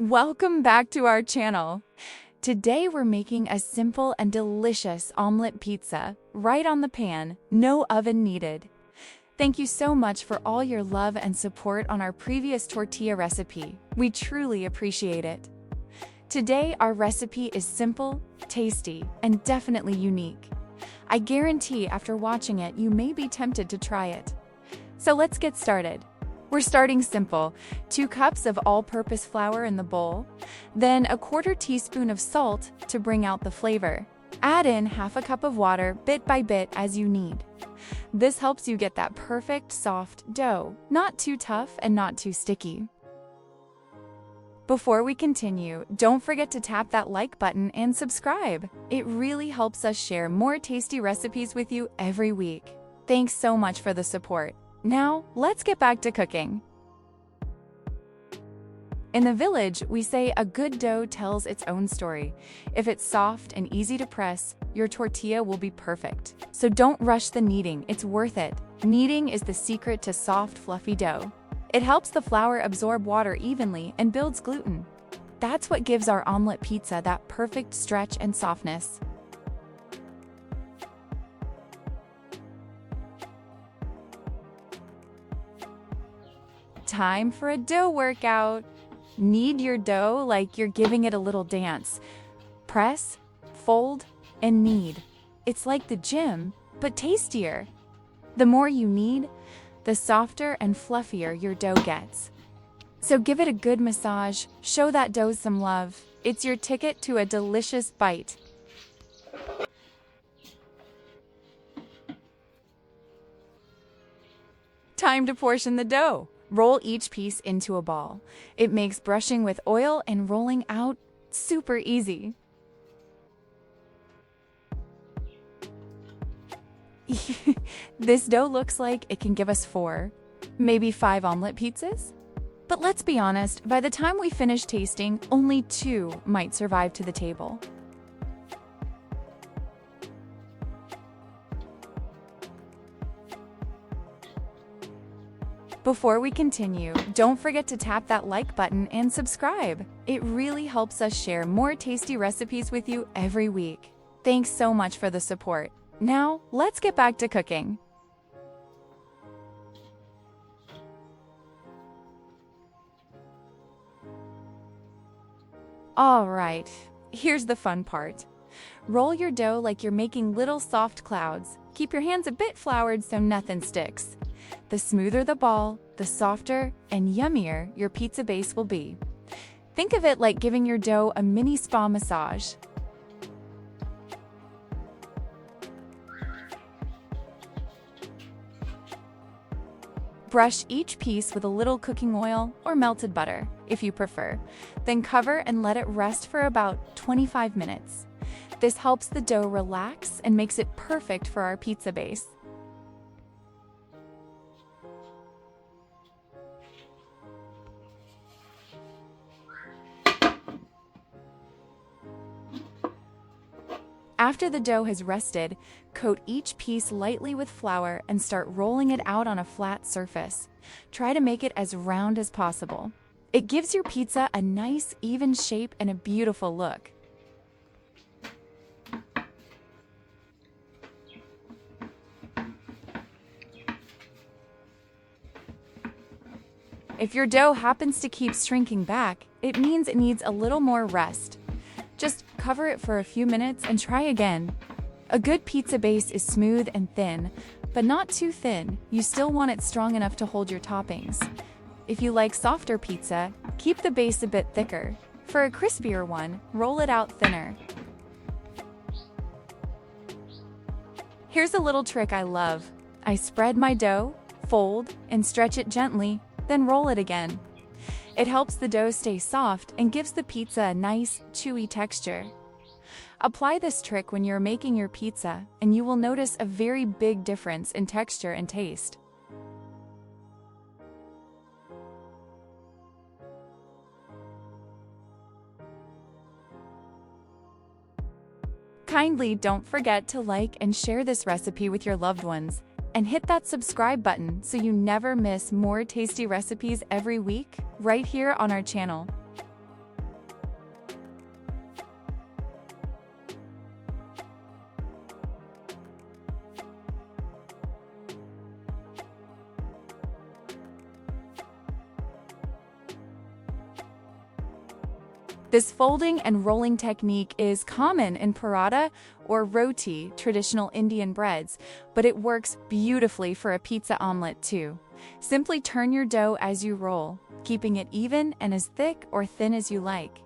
Welcome back to our channel. Today we're making a simple and delicious omelet pizza right on the pan, no oven needed. Thank you so much for all your love and support on our previous tortilla recipe. We truly appreciate it. Today our recipe is simple, tasty, and definitely unique. I guarantee after watching it you may be tempted to try it. So let's get started. We're starting simple. 2 cups of all-purpose flour in the bowl, then a 1/4 teaspoon of salt to bring out the flavor. Add in 1/2 cup of water bit by bit as you need. This helps you get that perfect soft dough, not too tough and not too sticky. Before we continue, don't forget to tap that like button and subscribe. It really helps us share more tasty recipes with you every week. Thanks so much for the support. Now, let's get back to cooking. In the village, we say a good dough tells its own story. If it's soft and easy to press, your tortilla will be perfect. So don't rush the kneading, it's worth it. Kneading is the secret to soft, fluffy dough. It helps the flour absorb water evenly and builds gluten. That's what gives our omelet pizza that perfect stretch and softness. Time for a dough workout. Knead your dough like you're giving it a little dance. Press, fold, and knead. It's like the gym, but tastier. The more you knead, the softer and fluffier your dough gets. So give it a good massage, show that dough some love. It's your ticket to a delicious bite. Time to portion the dough. Roll each piece into a ball. It makes brushing with oil and rolling out super easy. This dough looks like it can give us 4, maybe 5 omelet pizzas? But let's be honest, by the time we finish tasting, only 2 might survive to the table. Before we continue, don't forget to tap that like button and subscribe. It really helps us share more tasty recipes with you every week. Thanks so much for the support. Now, let's get back to cooking. All right, here's the fun part. Roll your dough like you're making little soft clouds. Keep your hands a bit floured so nothing sticks. The smoother the ball, the softer and yummier your pizza base will be. Think of it like giving your dough a mini spa massage. Brush each piece with a little cooking oil or melted butter, if you prefer. Then cover and let it rest for about 25 minutes. This helps the dough relax and makes it perfect for our pizza base. After the dough has rested, coat each piece lightly with flour and start rolling it out on a flat surface. Try to make it as round as possible. It gives your pizza a nice, even shape and a beautiful look. If your dough happens to keep shrinking back, it means it needs a little more rest. Just cover it for a few minutes and try again. A good pizza base is smooth and thin, but not too thin. You still want it strong enough to hold your toppings. If you like softer pizza, keep the base a bit thicker. For a crispier one, roll it out thinner. Here's a little trick I love. I spread my dough, fold, and stretch it gently, then roll it again. It helps the dough stay soft and gives the pizza a nice, chewy texture. Apply this trick when you're making your pizza, and you will notice a very big difference in texture and taste. Kindly don't forget to like and share this recipe with your loved ones. And hit that subscribe button so you never miss more tasty recipes every week, right here on our channel. This folding and rolling technique is common in paratha or roti, traditional Indian breads, but it works beautifully for a pizza omelet too. Simply turn your dough as you roll, keeping it even and as thick or thin as you like.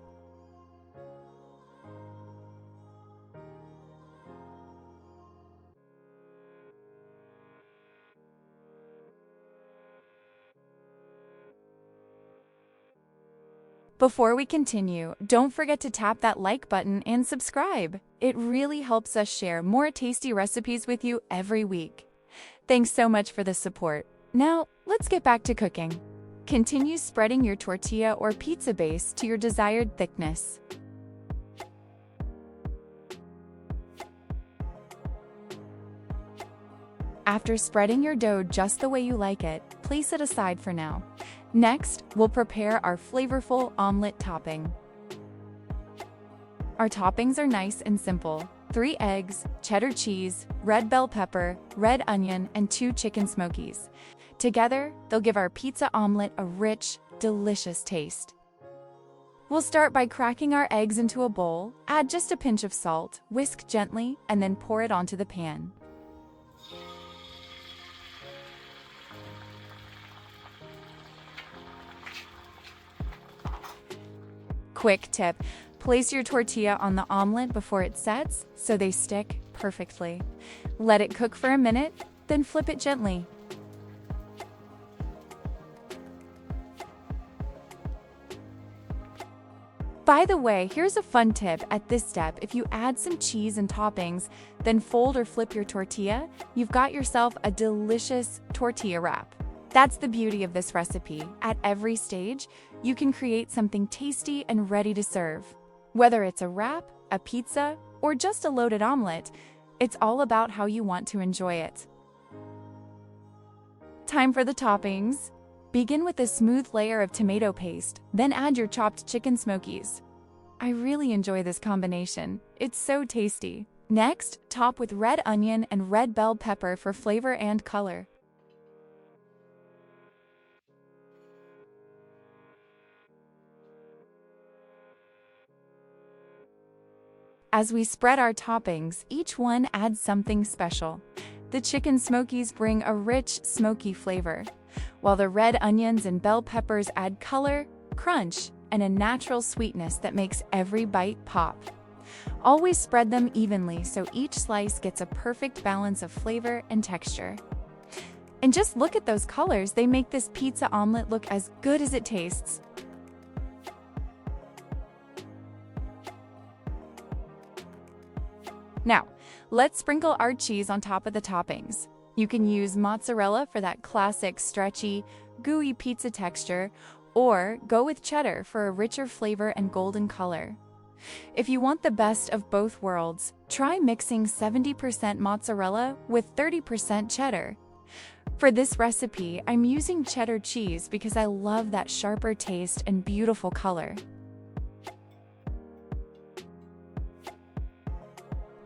Before we continue, don't forget to tap that like button and subscribe. It really helps us share more tasty recipes with you every week. Thanks so much for the support. Now, let's get back to cooking. Continue spreading your tortilla or pizza base to your desired thickness. After spreading your dough just the way you like it, place it aside for now. Next, we'll prepare our flavorful omelet topping. Our toppings are nice and simple: 3 eggs, cheddar cheese, red bell pepper, red onion, and 2 chicken smokies. Together, they'll give our pizza omelet a rich, delicious taste. We'll start by cracking our eggs into a bowl, add just a pinch of salt, whisk gently, and then pour it onto the pan. Quick tip: place your tortilla on the omelet before it sets so they stick perfectly. Let it cook for a minute, then flip it gently. By the way, here's a fun tip at this step: if you add some cheese and toppings, then fold or flip your tortilla, you've got yourself a delicious tortilla wrap. That's the beauty of this recipe. At every stage, you can create something tasty and ready to serve. Whether it's a wrap, a pizza, or just a loaded omelet, it's all about how you want to enjoy it. Time for the toppings. Begin with a smooth layer of tomato paste, then add your chopped chicken smokies. I really enjoy this combination. It's so tasty. Next, top with red onion and red bell pepper for flavor and color. As we spread our toppings, each one adds something special. The chicken smokies bring a rich, smoky flavor, while the red onions and bell peppers add color, crunch, and a natural sweetness that makes every bite pop. Always spread them evenly so each slice gets a perfect balance of flavor and texture. And just look at those colors, they make this pizza omelet look as good as it tastes. Now, let's sprinkle our cheese on top of the toppings. You can use mozzarella for that classic stretchy, gooey pizza texture, or go with cheddar for a richer flavor and golden color. If you want the best of both worlds, try mixing 70% mozzarella with 30% cheddar. For this recipe, I'm using cheddar cheese because I love that sharper taste and beautiful color.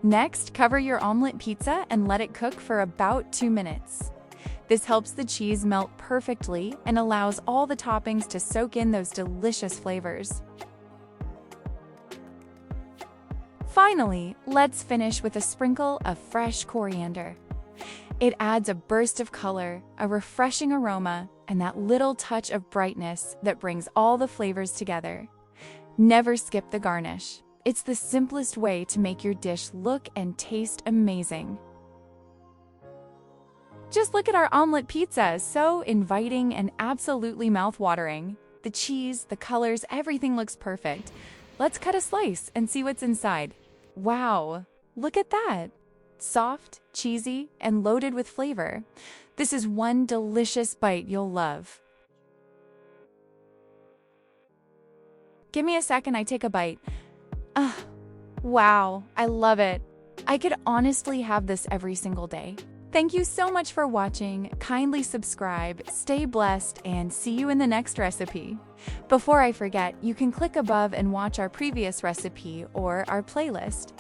Next, cover your omelet pizza and let it cook for about 2 minutes. This helps the cheese melt perfectly and allows all the toppings to soak in those delicious flavors. Finally, let's finish with a sprinkle of fresh coriander. It adds a burst of color, a refreshing aroma, and that little touch of brightness that brings all the flavors together. Never skip the garnish. It's the simplest way to make your dish look and taste amazing. Just look at our omelet pizza, so inviting and absolutely mouth-watering. The cheese, the colors, everything looks perfect. Let's cut a slice and see what's inside. Wow, look at that! Soft, cheesy, and loaded with flavor. This is one delicious bite you'll love. Give me a second, I take a bite. Wow, I love it. I could honestly have this every single day. Thank you so much for watching. Kindly subscribe, stay blessed, and see you in the next recipe. Before I forget, you can click above and watch our previous recipe or our playlist.